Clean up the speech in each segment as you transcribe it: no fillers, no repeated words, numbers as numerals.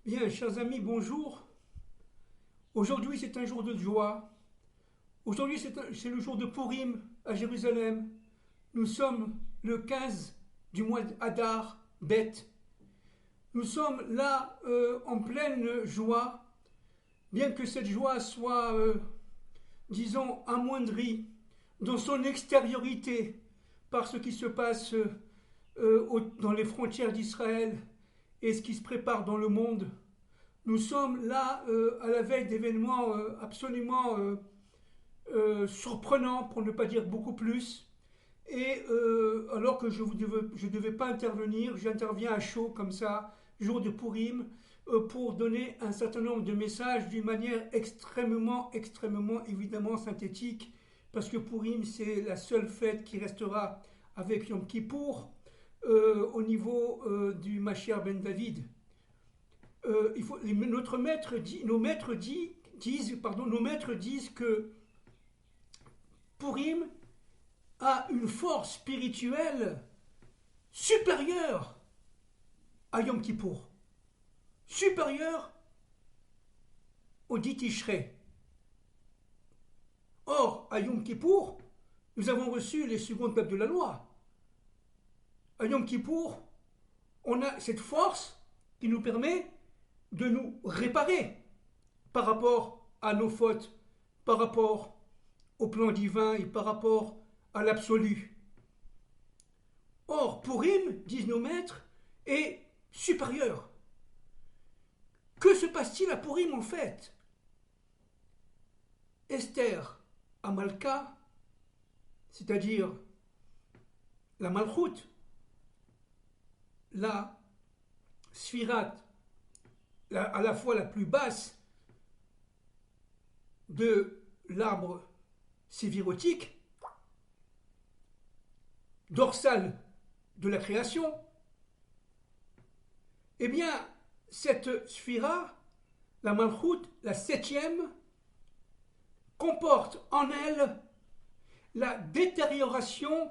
Bien, chers amis, bonjour. Aujourd'hui, c'est un jour de joie. Aujourd'hui, c'est le jour de Purim à Jérusalem. Nous sommes le 15 du mois d'Adar, Beth. Nous sommes là en pleine joie, bien que cette joie soit, disons, amoindrie dans son extériorité par ce qui se passe dans les frontières d'Israël et ce qui se prépare dans le monde. Nous sommes là à la veille d'événements absolument surprenants, pour ne pas dire beaucoup plus. Et alors que je ne devais pas intervenir, j'interviens à chaud comme ça, jour de Purim, pour donner un certain nombre de messages d'une manière extrêmement, évidemment synthétique, parce que Purim, c'est la seule fête qui restera avec Yom Kippour au niveau du Mashiach ben David. Nos maîtres disent que Purim a une force spirituelle supérieure à Yom Kippour, supérieure au dit Tishrei. Or, à Yom Kippour, nous avons reçu les secondes tables de la loi. À Yom Kippour, on a cette force qui nous permet de nous réparer par rapport à nos fautes, par rapport au plan divin et par rapport à l'absolu. Or, Purim, disent nos maîtres, est supérieur. Que se passe-t-il à Purim en fait? Esther Amalka, c'est-à-dire la Malchoute, la Sfirat, à la fois la plus basse de l'arbre sévirotique, dorsale de la création, eh bien, cette sphira, la Malchoute, la septième, comporte en elle la détérioration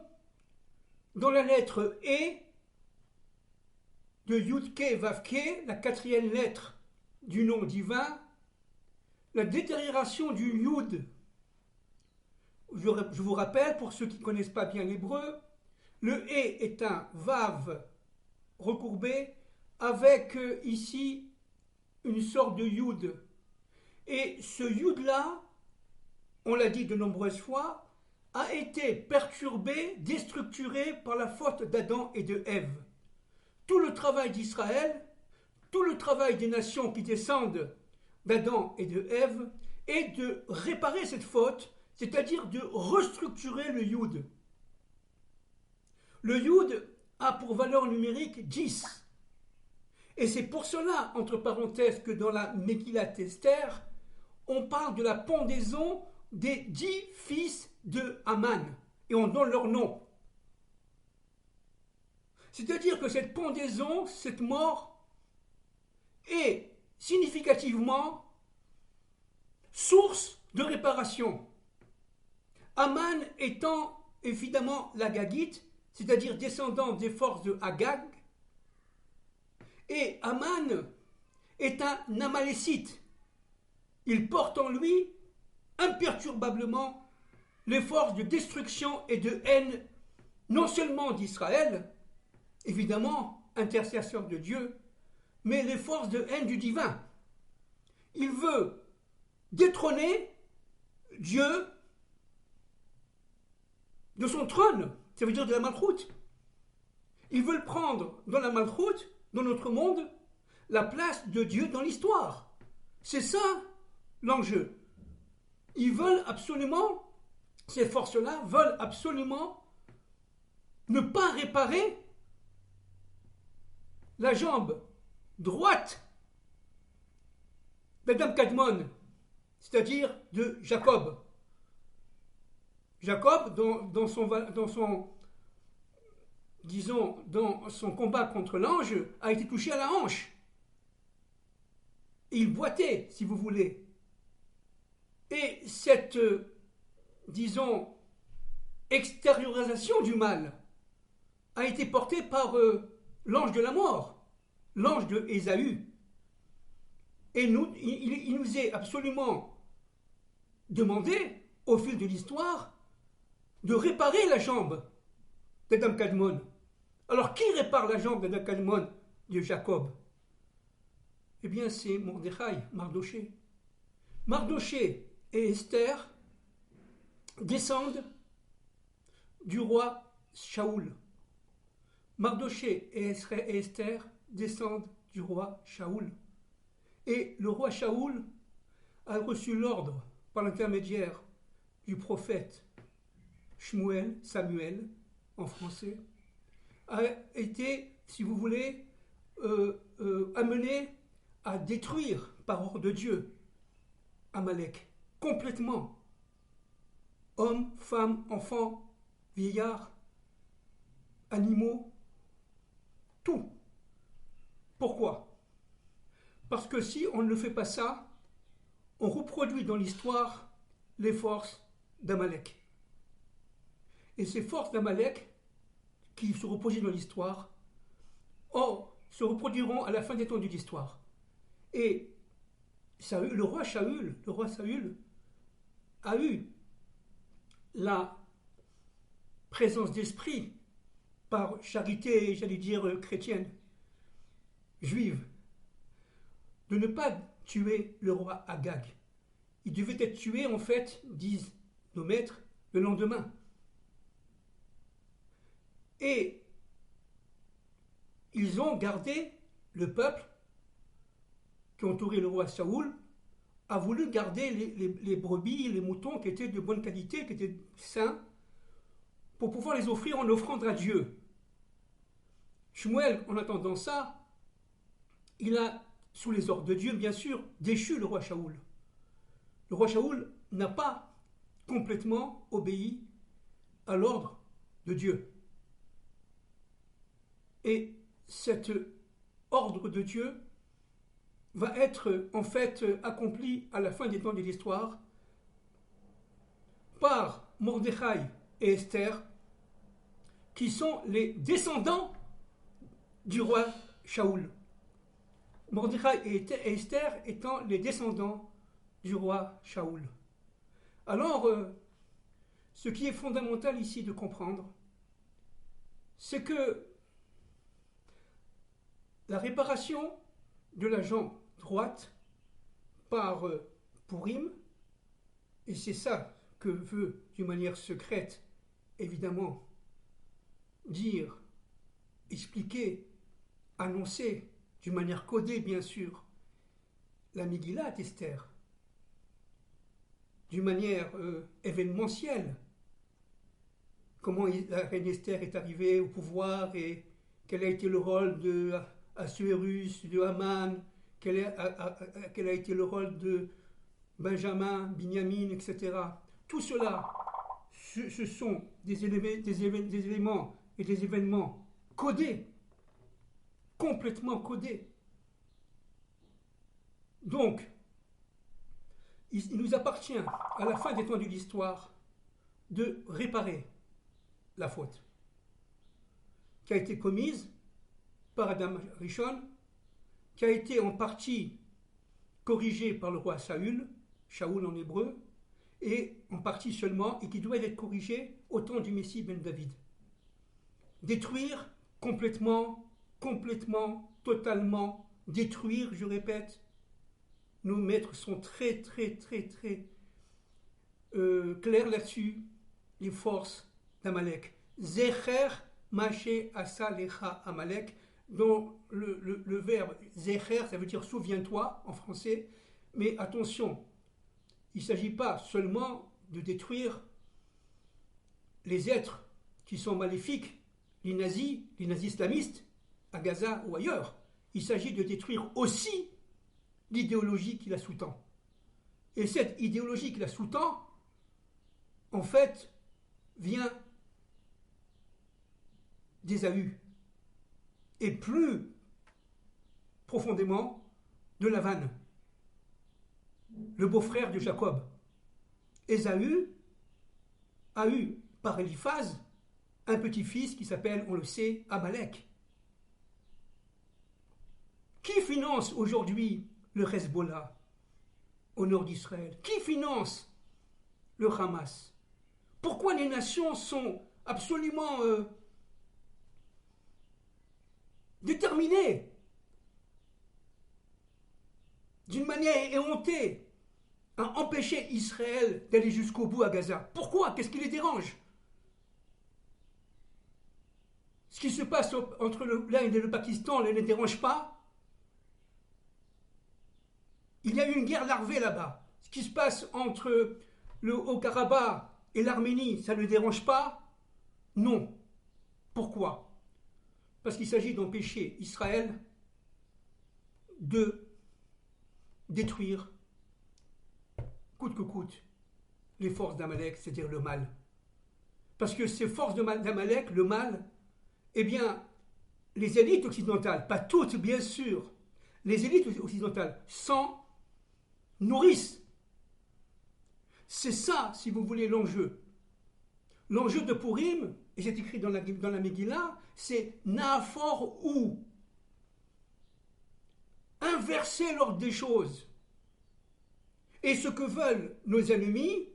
dans la lettre E de Yudke Vavke, la quatrième lettre du nom divin, la détérioration du Yud. Je vous rappelle, pour ceux qui ne connaissent pas bien l'hébreu, le E est un Vav recourbé avec ici une sorte de Yud. Et ce Yud-là, on l'a dit de nombreuses fois, a été perturbé, déstructuré par la faute d'Adam et de Ève. Tout le travail d'Israël, tout le travail des nations qui descendent d'Adam et de Ève est de réparer cette faute, c'est-à-dire de restructurer le Yud. Le Yud a pour valeur numérique 10. Et c'est pour cela, entre parenthèses, que dans la Megillat Esther, on parle de la pendaison des 10 fils de Haman. Et on donne leur nom. C'est-à-dire que cette pendaison, cette mort, est significativement source de réparation. Haman étant évidemment l'Agagite, c'est-à-dire descendant des forces de Agag, et Haman est un Amalécite. Il porte en lui imperturbablement les forces de destruction et de haine, non seulement d'Israël, évidemment, intercesseur de Dieu, mais les forces de haine du divin. Il veut détrôner Dieu de son trône, ça veut dire de la Malchoute. Ils veulent prendre dans la Malchoute, dans notre monde, la place de Dieu dans l'histoire. C'est ça l'enjeu. Ils veulent absolument, ces forces-là veulent absolument ne pas réparer la jambe droite d'Adam Kadmon, c'est-à-dire de Jacob. Jacob, dans son combat contre l'ange, a été touché à la hanche. Il boitait, si vous voulez. Et cette, disons, extériorisation du mal a été portée par l'ange de la mort, l'ange de Ésaü. Et il nous est absolument demandé, au fil de l'histoire, de réparer la jambe d'Adam Kadmon. Alors, qui répare la jambe d'Adam Kadmon de Jacob? Eh bien, c'est Mordechai, Mardoché. Mardoché et Esther descendent du roi Shaoul. Mardoché et Esther descendent du roi Shaoul. Et le roi Shaoul a reçu l'ordre par l'intermédiaire du prophète Shmuel, Samuel en français, a été, si vous voulez, amené à détruire par ordre de Dieu Amalek complètement. Hommes, femmes, enfants, vieillards, animaux, tout. Pourquoi? Parce que si on ne fait pas ça, on reproduit dans l'histoire les forces d'Amalek. Et ces forces d'Amalek, qui se reproduisent dans l'histoire, se reproduiront à la fin des temps de l'histoire. Et le roi Shaul a eu la présence d'esprit par charité, j'allais dire, chrétienne, juive, de ne pas tuer le roi Agag. Il devait être tué, en fait, disent nos maîtres, le lendemain. Et ils ont gardé, le peuple qui entourait le roi Saoul a voulu garder les brebis, les moutons qui étaient de bonne qualité, qui étaient sains, pour pouvoir les offrir en offrande à Dieu. Shmuel, en attendant ça, il a, sous les ordres de Dieu, bien sûr, déchu le roi Shaoul. Le roi Shaoul n'a pas complètement obéi à l'ordre de Dieu. Et cet ordre de Dieu va être en fait accompli à la fin des temps de l'histoire par Mordechai et Esther, qui sont les descendants du roi Shaoul. Mordechai et Esther étant les descendants du roi Shaoul. Alors, ce qui est fondamental ici de comprendre, c'est que la réparation de la jambe droite par Purim, et c'est ça que veut, d'une manière secrète, évidemment, dire, expliquer, annoncer, d'une manière codée, bien sûr, la Megillah d'Esther, d'une manière événementielle, comment la reine Esther est arrivée au pouvoir et quel a été le rôle de Assuérus, de Haman, quel a été le rôle de Benjamin, Binyamin, etc. Tout cela, ce sont des éléments et des événements codés, complètement codés. Donc, il nous appartient, à la fin des temps de l'histoire, de réparer la faute qui a été commise par Adam Rishon, qui a été en partie corrigée par le roi Saül, Shaoul en hébreu, et en partie seulement, et qui doit être corrigée au temps du Messie ben David. Détruire complètement, totalement, détruire, je répète, nos maîtres sont très clairs là-dessus, les forces d'Amalek. Zecher Maché Asa Lecha Amalek, dont le verbe Zecher, ça veut dire souviens-toi en français, mais attention, il ne s'agit pas seulement de détruire les êtres qui sont maléfiques, les nazis islamistes, à Gaza ou ailleurs. Il s'agit de détruire aussi l'idéologie qui la sous-tend. Et cette idéologie qui la sous-tend, en fait, vient d'Ésaü, et plus profondément de Lavan, le beau-frère de Jacob. Ésaü a eu par Eliphaz un petit-fils qui s'appelle, on le sait, Amalek. Qui finance aujourd'hui le Hezbollah au nord d'Israël? Qui finance le Hamas? Pourquoi les nations sont absolument déterminées, d'une manière éhontée, à empêcher Israël d'aller jusqu'au bout à Gaza? Pourquoi? Qu'est-ce qui les dérange? Ce qui se passe entre l'Inde et le Pakistan ne les dérange pas? Il y a eu une guerre larvée là-bas. Ce qui se passe entre le Haut-Karabakh et l'Arménie, ça ne les dérange pas? Non. Pourquoi? Parce qu'il s'agit d'empêcher Israël de détruire, coûte que coûte, les forces d'Amalek, c'est-à-dire le mal. Parce que ces forces d'Amalek, le mal, eh bien, les élites occidentales, pas toutes bien sûr, les élites occidentales s'en nourrissent. C'est ça, si vous voulez, l'enjeu. L'enjeu de Purim, et c'est écrit dans la Megillah, c'est Nafor ou. Inverser l'ordre des choses. Et ce que veulent nos ennemis,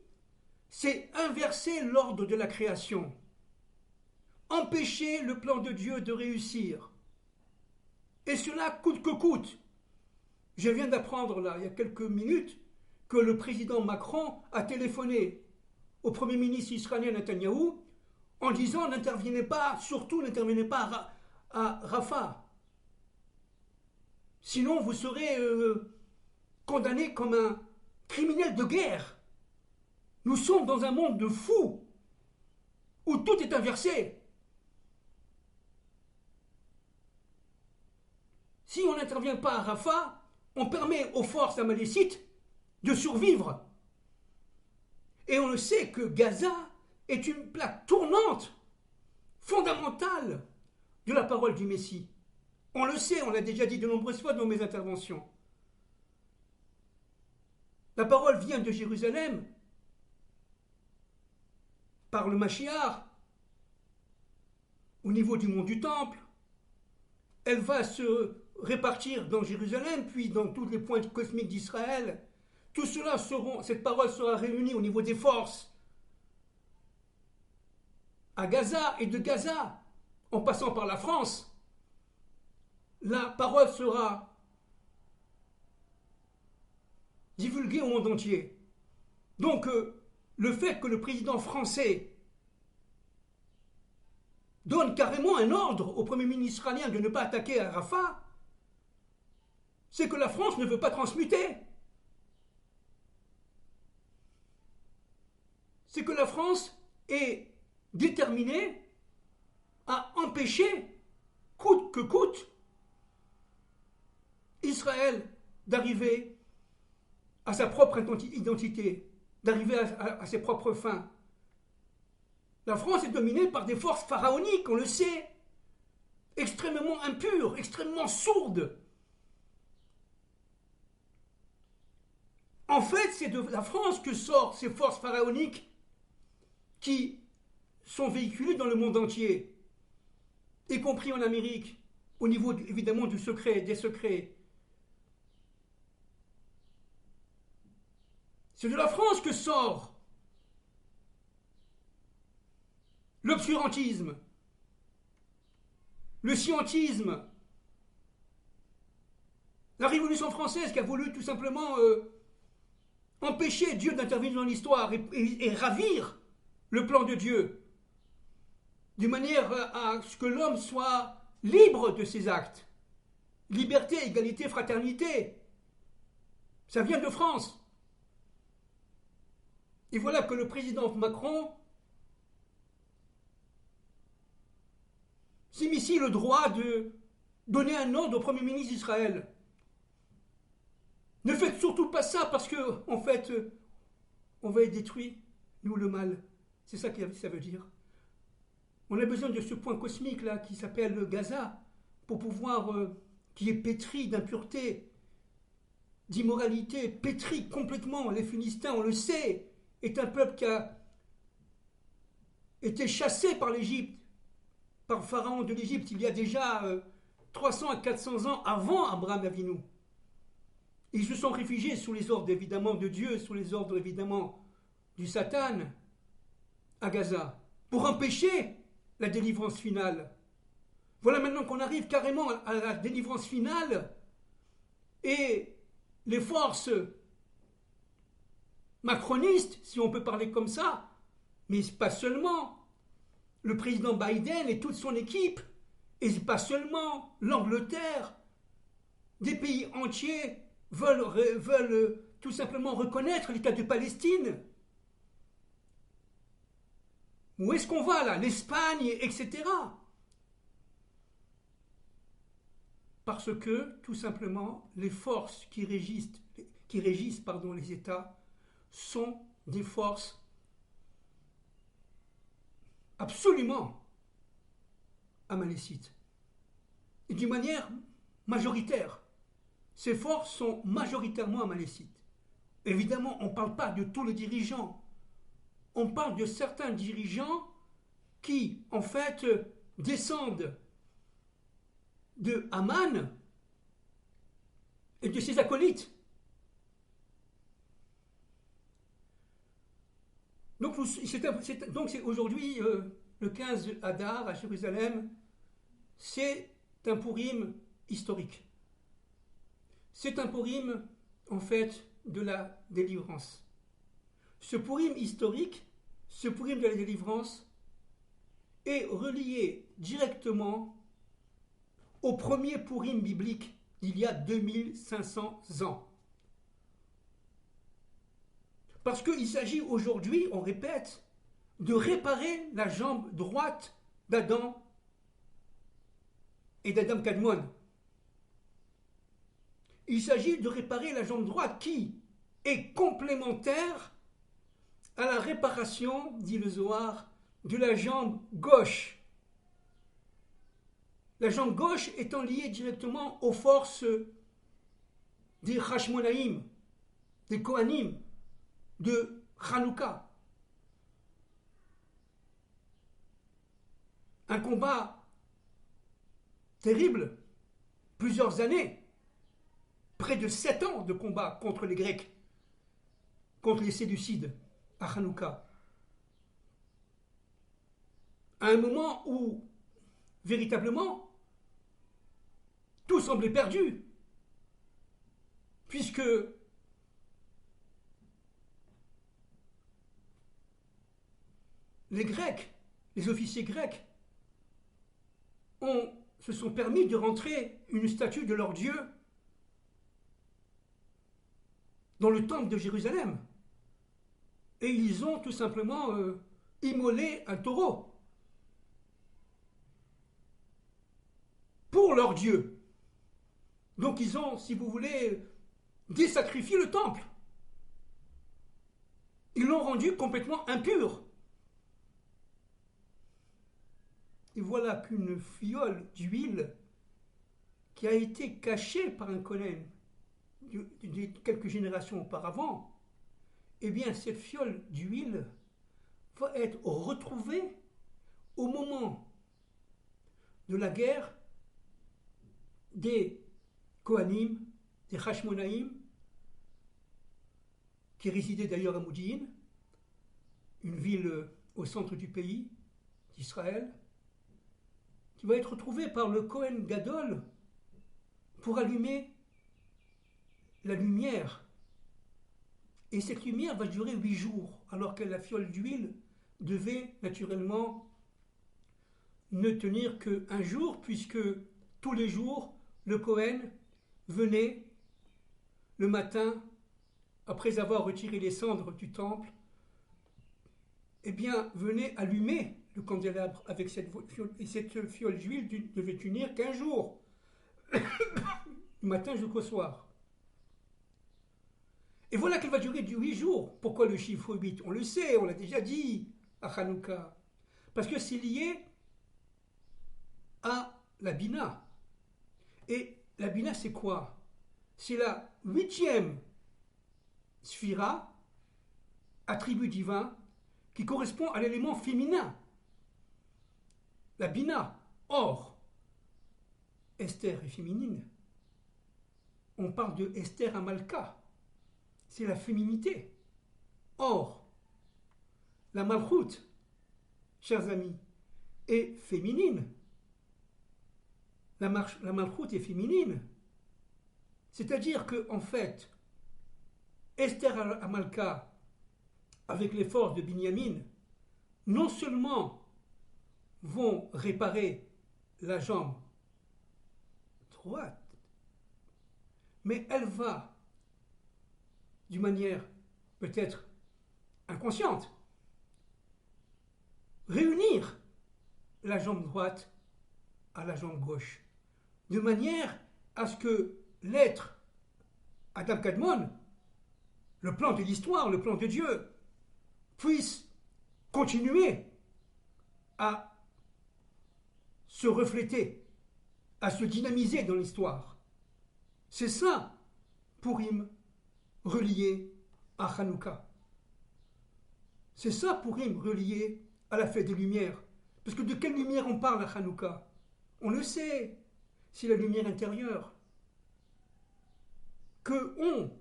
c'est inverser l'ordre de la création. Empêcher le plan de Dieu de réussir. Et cela coûte que coûte. Je viens d'apprendre là, il y a quelques minutes, que le président Macron a téléphoné au Premier ministre israélien Netanyahou en disant n'intervenez pas, surtout n'intervenez pas à Rafah. Sinon vous serez condamné comme un criminel de guerre. Nous sommes dans un monde de fous où tout est inversé. Si on n'intervient pas à Rafah, on permet aux forces amalécites de survivre. Et on le sait que Gaza est une plaque tournante, fondamentale de la parole du Messie. On le sait, on l'a déjà dit de nombreuses fois dans mes interventions. La parole vient de Jérusalem par le Mashiach au niveau du mont du Temple. Elle va se répartir dans Jérusalem, puis dans tous les points cosmiques d'Israël. Tout cela cette parole sera réunie au niveau des forces à Gaza, et de Gaza, en passant par la France, la parole sera divulguée au monde entier. Donc, le fait que le président français donne carrément un ordre au Premier ministre israélien de ne pas attaquer à Rafah, c'est que la France ne veut pas transmuter. C'est que la France est déterminée à empêcher, coûte que coûte, Israël d'arriver à sa propre identité, d'arriver à ses propres fins. La France est dominée par des forces pharaoniques, on le sait, extrêmement impures, extrêmement sourdes. En fait, c'est de la France que sortent ces forces pharaoniques qui sont véhiculées dans le monde entier, y compris en Amérique, au niveau évidemment des secrets. C'est de la France que sort l'obscurantisme, le scientisme, la Révolution française qui a voulu tout simplement empêcher Dieu d'intervenir dans l'histoire et ravir le plan de Dieu, de manière à ce que l'homme soit libre de ses actes. Liberté, égalité, fraternité. Ça vient de France. Et voilà que le président Macron s'immiscie le droit de donner un ordre au Premier ministre d'Israël. Ne faites surtout pas ça parce que, en fait, on va être détruit, nous, le mal. C'est ça que ça veut dire. On a besoin de ce point cosmique là qui s'appelle Gaza pour pouvoir, qui est pétri d'impureté, d'immoralité, pétri complètement. Les Philistins, on le sait, est un peuple qui a été chassé par l'Égypte, par le pharaon de l'Égypte, il y a déjà 300 à 400 ans avant Abraham Avinu. Ils se sont réfugiés sous les ordres évidemment de Dieu, sous les ordres évidemment du Satan à Gaza, pour empêcher la délivrance finale. Voilà maintenant qu'on arrive carrément à la délivrance finale et les forces macronistes, si on peut parler comme ça, mais pas seulement, le président Biden et toute son équipe, et pas seulement l'Angleterre, des pays entiers veulent tout simplement reconnaître l'État de Palestine. Où est-ce qu'on va là? L'Espagne, etc. Parce que, tout simplement, les forces qui régissent les États sont des forces absolument amalécites. Et d'une manière majoritaire. Ces forces sont majoritairement amalécites. Évidemment, on ne parle pas de tous les dirigeants. On parle de certains dirigeants qui, en fait, descendent de Haman et de ses acolytes. Donc c'est aujourd'hui, le 15 Adar à Jérusalem, c'est un Pourim historique. C'est un Pourim, en fait, de la délivrance. Ce Pourim historique, ce Pourim de la délivrance, est relié directement au premier Pourim biblique d'il y a 2500 ans. Parce qu'il s'agit aujourd'hui, on répète, de réparer la jambe droite d'Adam et d'Adam Kadmon. Il s'agit de réparer la jambe droite qui est complémentaire à la réparation, dit le Zohar, de la jambe gauche. La jambe gauche étant liée directement aux forces des Hashmonaïm, des Kohanim, de Hanouka. Un combat terrible, plusieurs années, près de 7 ans de combat contre les Grecs, contre les Séleucides à Hanouka. À un moment où, véritablement, tout semblait perdu, puisque les Grecs, les officiers grecs, se sont permis de rentrer une statue de leur Dieu dans le temple de Jérusalem. Et ils ont tout simplement immolé un taureau pour leur Dieu. Donc ils ont, si vous voulez, désacrifié le temple. Ils l'ont rendu complètement impur. Et voilà qu'une fiole d'huile qui a été cachée par un Kohen de quelques générations auparavant, eh bien cette fiole d'huile va être retrouvée au moment de la guerre des Kohanim, des Hashmonaïm, qui résidaient d'ailleurs à Moudjin, une ville au centre du pays d'Israël, qui va être retrouvée par le Kohen Gadol pour allumer la lumière. Et cette lumière va durer 8 jours, alors que la fiole d'huile devait naturellement ne tenir qu'un jour, puisque tous les jours, le Kohen venait le matin, après avoir retiré les cendres du temple, eh bien, venait allumer le candélabre avec cette fiole. Et cette fiole d'huile devait tenir qu'un jour, du matin jusqu'au soir. Et voilà qu'elle va durer 8 jours. Pourquoi le chiffre 8? On le sait, on l'a déjà dit à Hanouka. Parce que c'est lié à la Bina. Et la Bina, c'est quoi? C'est la 8e sphira, attribut divin, qui correspond à l'élément féminin. La Bina. Or, Esther est féminine. on parle de Esther Amalka. C'est la féminité. Or, la Malchoute, chers amis, est féminine. La Malchoute est féminine. C'est-à-dire que, en fait, Esther Amalka, avec les forces de Binyamin, non seulement vont réparer la jambe droite, mais elle va, d'une manière peut-être inconsciente, réunir la jambe droite à la jambe gauche, de manière à ce que l'être Adam Kadmon, le plan de l'histoire, le plan de Dieu, puisse continuer à se refléter, à se dynamiser dans l'histoire. C'est ça, Purim, relié à Hanouka. C'est ça, Purim, relié à la fête des Lumières. Parce que de quelle lumière on parle à Hanouka? On le sait, c'est la lumière intérieure. Que on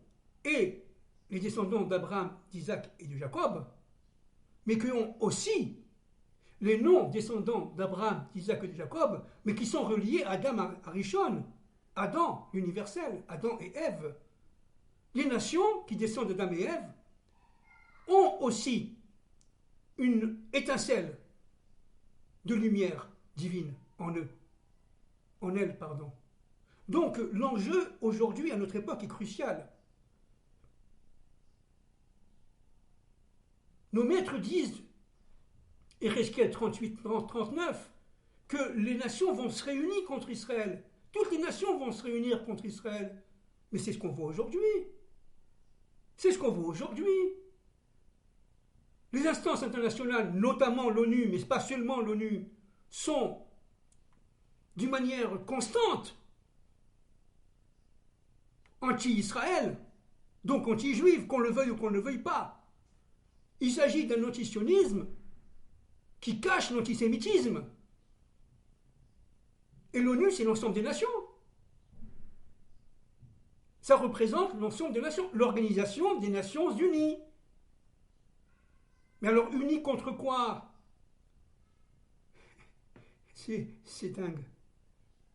est les descendants d'Abraham, d'Isaac et de Jacob, mais que on aussi les non-descendants d'Abraham, d'Isaac et de Jacob, mais qui sont reliés à Adam Arishon, Adam, l'universel, Adam et Ève. Les nations qui descendent d'Adam et Ève ont aussi une étincelle de lumière divine en eux, en elles, pardon. Donc l'enjeu aujourd'hui à notre époque est crucial. Nos maîtres disent, Ézéchiel 38-39, que les nations vont se réunir contre Israël. Toutes les nations vont se réunir contre Israël. Mais c'est ce qu'on voit aujourd'hui. C'est ce qu'on voit aujourd'hui. Les instances internationales, notamment l'ONU, mais pas seulement l'ONU, sont d'une manière constante anti-Israël, donc anti-juif, qu'on le veuille ou qu'on ne le veuille pas. Il s'agit d'un antisionisme qui cache l'antisémitisme. Et l'ONU, c'est l'ensemble des nations. Ça représente l'ensemble des nations, l'Organisation des Nations Unies. Mais alors, unis contre quoi? C'est dingue.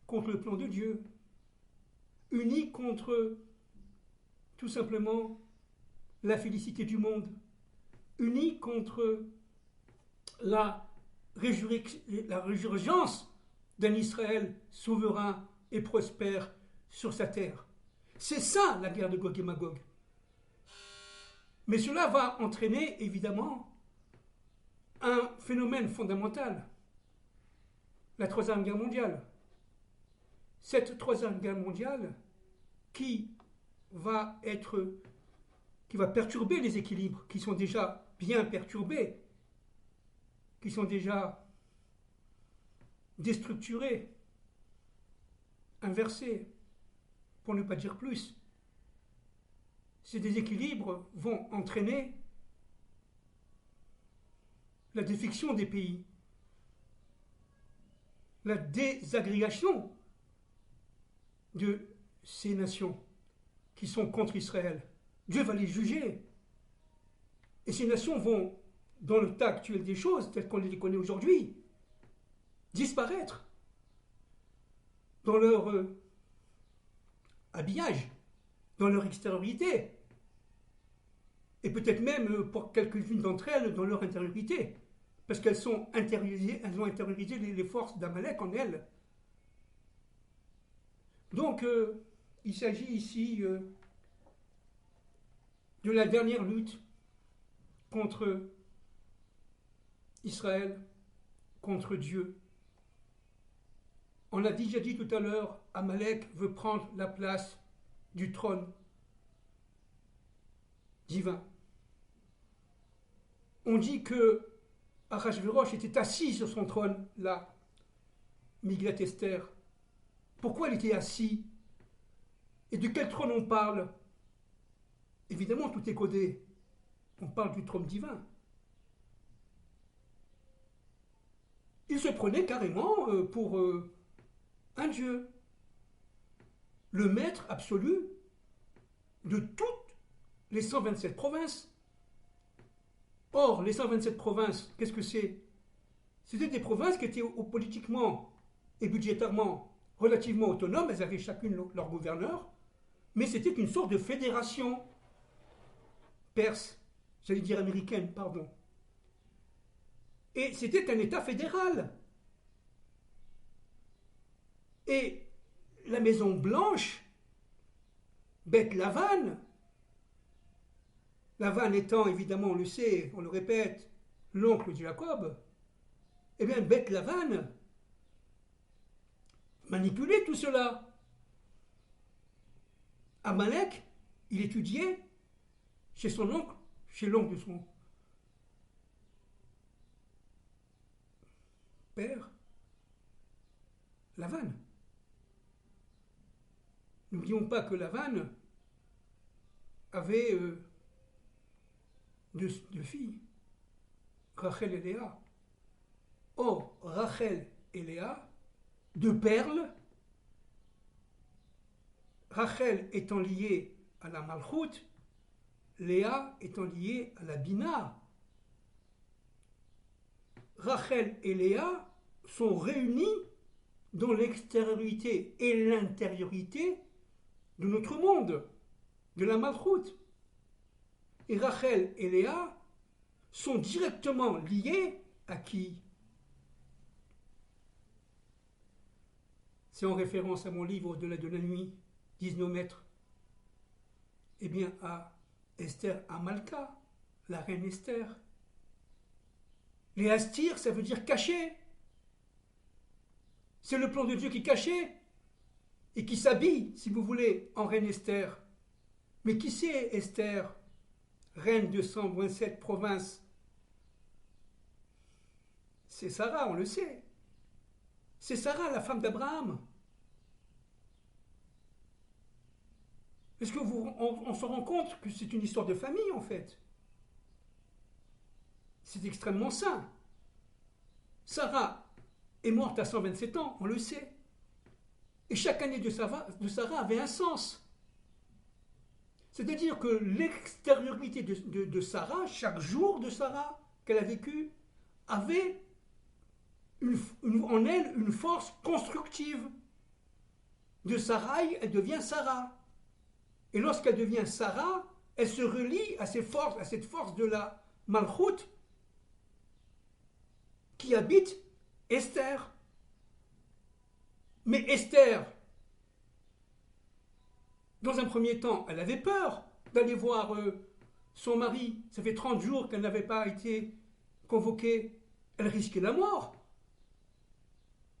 Contre le plan de Dieu. Unis contre, tout simplement, la félicité du monde. Unis contre la résurgence d'un Israël souverain et prospère sur sa terre. C'est ça la guerre de Gog et Magog. Mais cela va entraîner évidemment un phénomène fondamental, la Troisième Guerre mondiale. Cette Troisième Guerre mondiale qui va perturber les équilibres qui sont déjà bien perturbés, qui sont déjà déstructurés, inversés, pour ne pas dire plus. Ces déséquilibres vont entraîner la défection des pays, la désagrégation de ces nations qui sont contre Israël. Dieu va les juger. Et ces nations vont, dans le tas actuel des choses, telles qu'on les connaît aujourd'hui, disparaître dans leur habillage, dans leur extériorité, et peut-être même pour quelques-unes d'entre elles dans leur intériorité, parce qu'elles ont intériorisé les forces d'Amalek en elles. Donc, il s'agit ici de la dernière lutte contre Israël, contre Dieu. On l'a déjà dit tout à l'heure, Amalek veut prendre la place du trône divin. On dit que Achashverosh était assis sur son trône, là, Miglat Esther. Pourquoi il était assis? Et de quel trône on parle? Évidemment, tout est codé. On parle du trône divin. Il se prenait carrément pour un dieu. Le maître absolu de toutes les 127 provinces. Or, les 127 provinces, qu'est-ce que c'est? C'était des provinces qui étaient politiquement et budgétairement relativement autonomes, elles avaient chacune leur gouverneur, mais c'était une sorte de fédération perse, j'allais dire américaine, pardon. Et c'était un État fédéral. Et la Maison Blanche, Beth Lavan, Lavan étant évidemment, on le sait, on le répète, l'oncle de Jacob, eh bien Beth Lavan manipulait tout cela. Amalek, il étudiait chez son oncle, chez l'oncle de son père, Lavan. N'oublions pas que Lavan avait deux filles, Rachel et Léa. Or, Rachel et Léa, deux perles, Rachel étant liée à la Malchut, Léa étant liée à la Bina. Rachel et Léa sont réunies dans l'extériorité et l'intériorité de notre monde, de la Malchut. Et Rachel et Léa sont directement liées à qui? C'est en référence à mon livre Au-delà de la nuit, 19 mètres. Eh bien, à Esther Amalka, la reine Esther. Les Astir, ça veut dire caché. C'est le plan de Dieu qui est caché et qui s'habille, si vous voulez, en reine Esther. Mais qui c'est Esther, reine de 127 provinces? C'est Sarah, on le sait. C'est Sarah, la femme d'Abraham. Est-ce que on se rend compte que c'est une histoire de famille, en fait? C'est extrêmement sain. Sarah est morte à 127 ans, on le sait. Et chaque année de Sarah avait un sens. C'est-à-dire que l'extériorité de Sarah, chaque jour de Sarah qu'elle a vécu, avait en elle une force constructive. De Sarai, elle devient Sarah. Et lorsqu'elle devient Sarah, elle se relie à cette force de la Malchut qui habite Esther. Mais Esther, dans un premier temps, elle avait peur d'aller voir son mari. Ça fait 30 jours qu'elle n'avait pas été convoquée. Elle risquait la mort.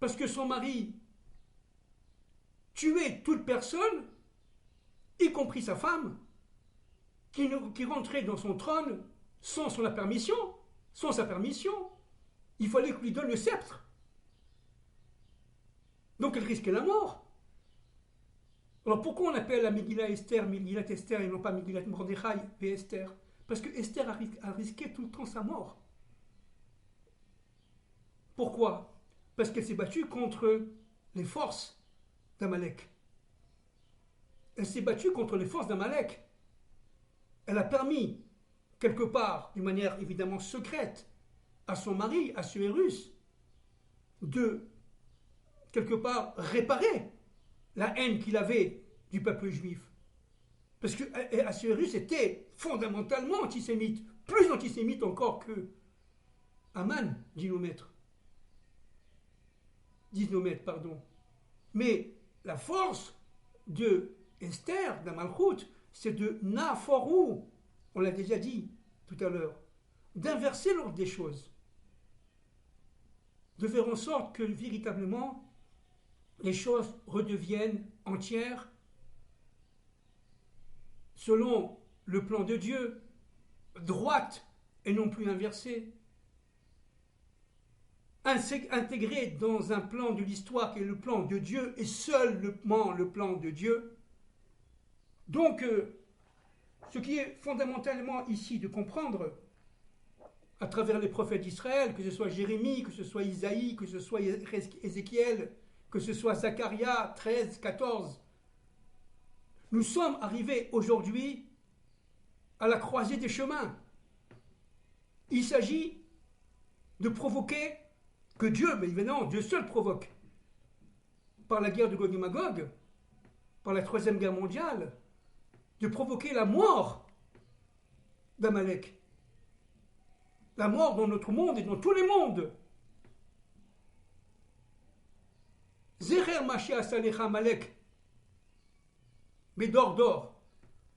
Parce que son mari tuait toute personne, y compris sa femme, qui rentrait dans son trône sans sa permission. Il fallait qu'il lui donne le sceptre. Donc elle risquait la mort. Alors pourquoi on appelle la Megillah Esther et non pas Megillat Mordechai et Esther? Parce que Esther a risqué tout le temps sa mort. Pourquoi? Parce qu'elle s'est battue contre les forces d'Amalek. Elle s'est battue contre les forces d'Amalek. Elle a permis, quelque part, d'une manière évidemment secrète, à son mari, Assuérus, de, quelque part, réparer la haine qu'il avait du peuple juif. Parce que Assuérus était fondamentalement antisémite, plus antisémite encore que Aman, dit nos maîtres. 19 mètres, pardon. Mais la force de Esther, d'Amalchut, c'est de Naforou, on l'a déjà dit tout à l'heure, d'inverser l'ordre des choses, de faire en sorte que véritablement les choses redeviennent entières selon le plan de Dieu, droite et non plus inversée, intégrée dans un plan de l'histoire qui est le plan de Dieu et seulement le plan de Dieu. Donc, ce qui est fondamentalement ici de comprendre, à travers les prophètes d'Israël, que ce soit Jérémie, que ce soit Isaïe, que ce soit Ézéchiel, que ce soit Zacharia 13, 14, Nous sommes arrivés aujourd'hui à la croisée des chemins. Il s'agit de provoquer, que Dieu, mais évidemment, Dieu seul provoque, par la guerre de Gog et Magog, par la Troisième Guerre mondiale, de provoquer la mort d'Amalek. La mort dans notre monde et dans tous les mondes. Zerer Mashiach Salecha Amalek. Mais d'or.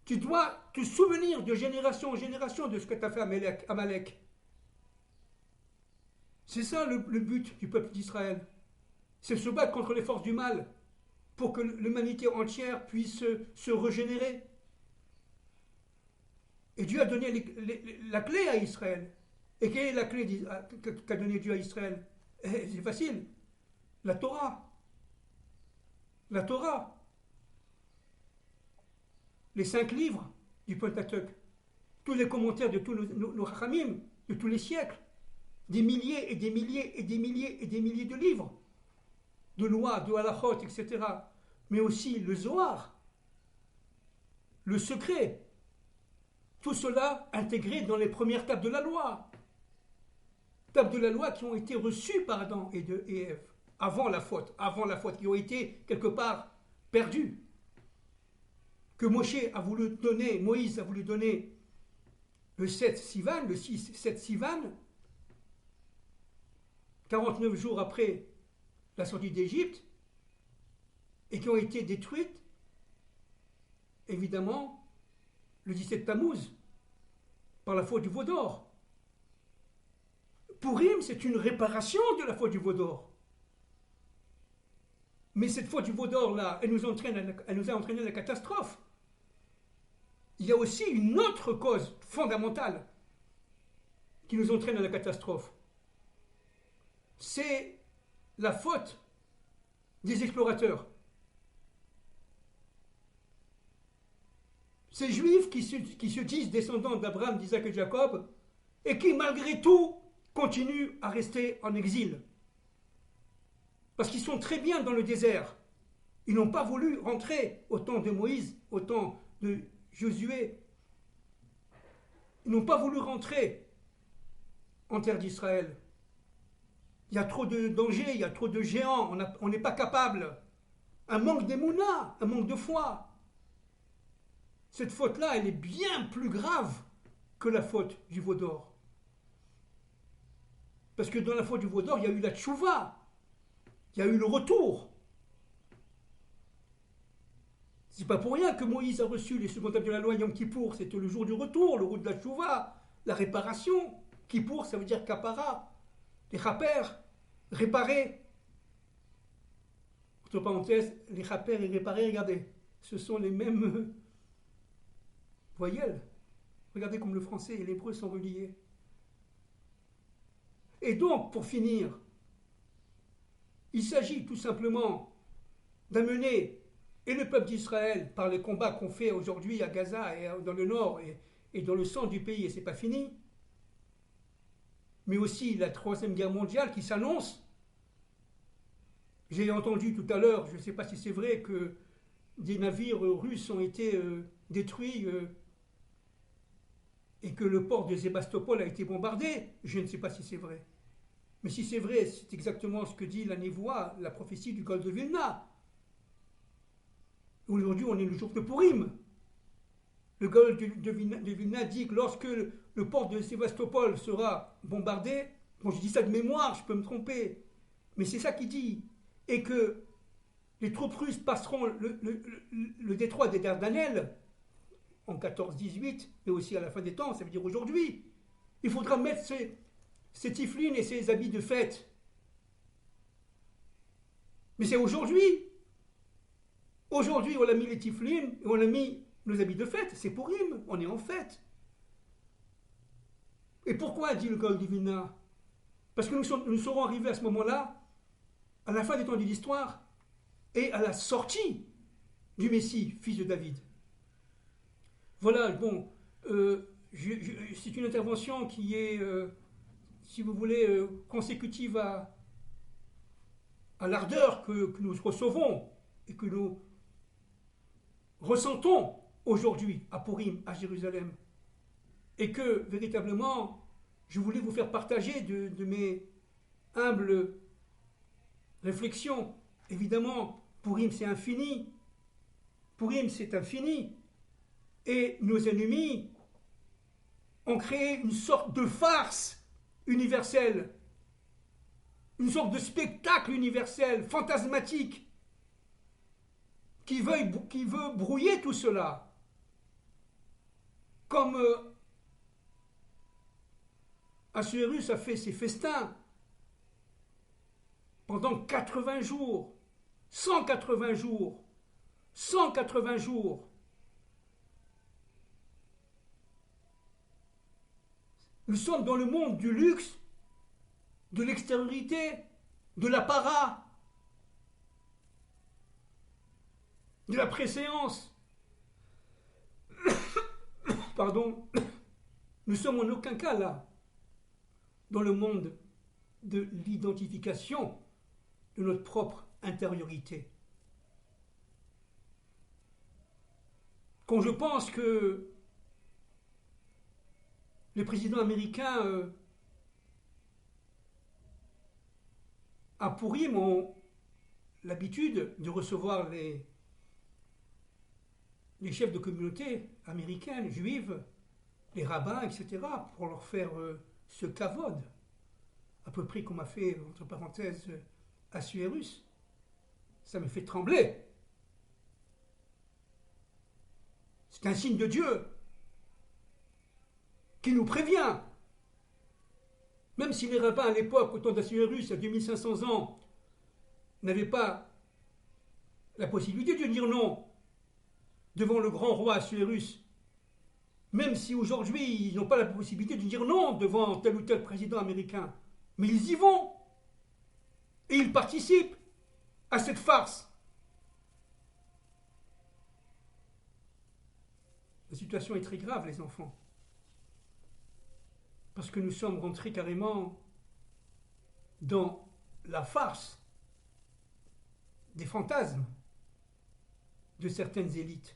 Tu dois te souvenir de génération en génération de ce que tu as fait Amalek. C'est ça le but du peuple d'Israël. C'est se battre contre les forces du mal pour que l'humanité entière puisse se régénérer. Et Dieu a donné la clé à Israël. Et quelle est la clé qu'a donnée Dieu à Israël? C'est facile. La Torah. La Torah. Les 5 livres du Pentateuch. Tous les commentaires de tous nos Chachamim, de tous les siècles. Des milliers et des milliers et des milliers et des milliers de livres. De lois, de halachot, etc. Mais aussi le Zohar. Le secret. Tout cela intégré dans les premières tables de la loi. Tables de la loi qui ont été reçues par Adam et Ève, avant la faute, qui ont été quelque part perdues. Que Moïse a voulu donner le 7 Sivan, le 7 Sivan, 49 jours après la sortie d'Égypte, et qui ont été détruites, évidemment, le 17 Tammuz, par la faute du veau d'or. Purim, c'est une réparation de la faute du veau d'or. Mais cette faute du veau d'or-là, elle nous a entraîné à la catastrophe. Il y a aussi une autre cause fondamentale qui nous entraîne à la catastrophe. C'est la faute des explorateurs. Ces juifs qui se disent descendants d'Abraham, d'Isaac et de Jacob, et qui malgré tout continuent à rester en exil. Parce qu'ils sont très bien dans le désert. Ils n'ont pas voulu rentrer au temps de Moïse, au temps de Josué. Ils n'ont pas voulu rentrer en terre d'Israël. Il y a trop de dangers, il y a trop de géants, on n'est pas capable. Un manque d'émouna, un manque de foi. Cette faute-là, elle est bien plus grave que la faute du veau d'or. Parce que dans la faute du veau d'or, il y a eu la tchouva. Il y a eu le retour. C'est pas pour rien que Moïse a reçu les secondes tables de la loi Yom Kippour. C'était le jour du retour, le jour de la tchouva, la réparation. Kippour, ça veut dire kapara. Les chaper, réparer. Entre parenthèses, les chaper et réparer, regardez, ce sont les mêmes voyelles. Regardez comme le français et l'hébreu sont reliés. Et donc, pour finir, il s'agit tout simplement d'amener et le peuple d'Israël par les combats qu'on fait aujourd'hui à Gaza et dans le nord et dans le centre du pays, et c'est pas fini, mais aussi la Troisième Guerre mondiale qui s'annonce. J'ai entendu tout à l'heure, je ne sais pas si c'est vrai, que des navires russes ont été détruits et que le port de Sébastopol a été bombardé. Je ne sais pas si c'est vrai. Mais si c'est vrai, c'est exactement ce que dit la névoie, la prophétie du Gaon de Vilna. Aujourd'hui, on est le jour de Purim. Le Gaon de Vilna dit que lorsque le port de Sébastopol sera bombardé, bon, je dis ça de mémoire, je peux me tromper, mais c'est ça qu'il dit, et que les troupes russes passeront le détroit des Dardanelles en 14-18, mais aussi à la fin des temps, ça veut dire aujourd'hui. Il faudra mettre ces tiflines et ces habits de fête. Mais c'est aujourd'hui. Aujourd'hui, on a mis les tiflines et on a mis nos habits de fête. C'est Purim, on est en fête. Et pourquoi dit le Gaon de Vilna? Parce que nous serons arrivés à ce moment-là, à la fin des temps de l'histoire, et à la sortie du Messie, fils de David. Voilà, bon, c'est une intervention qui est, si vous voulez, consécutive à l'ardeur que nous recevons et que nous ressentons aujourd'hui à Purim, à Jérusalem. Et que, véritablement, je voulais vous faire partager de mes humbles réflexions. Évidemment, Purim c'est infini. Purim c'est infini. Et nos ennemis ont créé une sorte de farce universelle, une sorte de spectacle universel, fantasmatique, qui veut brouiller tout cela. Comme Assuérus a fait ses festins pendant 80 jours, 180 jours, 180 jours. Nous sommes dans le monde du luxe, de l'extériorité, de l'apparat, de la préséance. Pardon. Nous sommes en aucun cas là, dans le monde de l'identification de notre propre intériorité. Quand je pense que les présidents américains à Purim ont l'habitude de recevoir les chefs de communauté américaines, juives, les rabbins, etc., pour leur faire ce kavod, à peu près comme a fait, entre parenthèses, Assuérus. Ça me fait trembler. C'est un signe de Dieu qui nous prévient. Même si les rabbins à l'époque, au temps d'Assuérus, il y a 2500 ans, n'avaient pas la possibilité de dire non devant le grand roi Assuérus, même si aujourd'hui ils n'ont pas la possibilité de dire non devant tel ou tel président américain, mais ils y vont et ils participent à cette farce. La situation est très grave, les enfants, parce que nous sommes rentrés carrément dans la farce des fantasmes de certaines élites.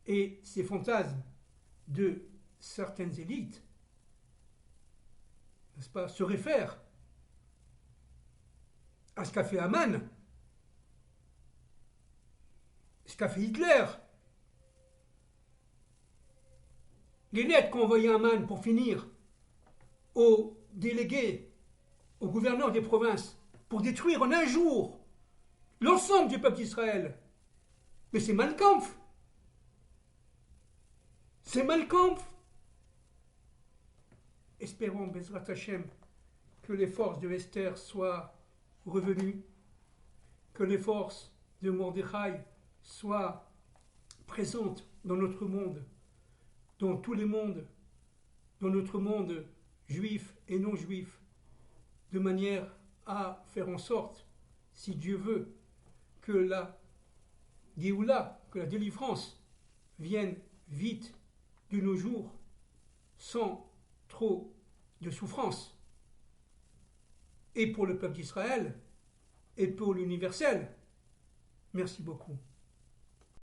Et ces fantasmes de certaines élites, n'est-ce pas, se réfèrent à ce qu'a fait Haman, ce qu'a fait Hitler, les lettres qu'a envoyées Haman pour finir aux délégués, aux gouverneurs des provinces, pour détruire en un jour l'ensemble du peuple d'Israël. Mais c'est Mein Kampf. C'est Mein Kampf. Espérons, Bezrat Hashem, que les forces de Esther soient revenues, que les forces de Mordechai soient présentes dans notre monde, dans tous les mondes, dans notre monde juif et non juif, de manière à faire en sorte, si Dieu veut, que la Géoula, que la délivrance vienne vite de nos jours, sans trop de souffrance, et pour le peuple d'Israël, et pour l'universel. Merci beaucoup.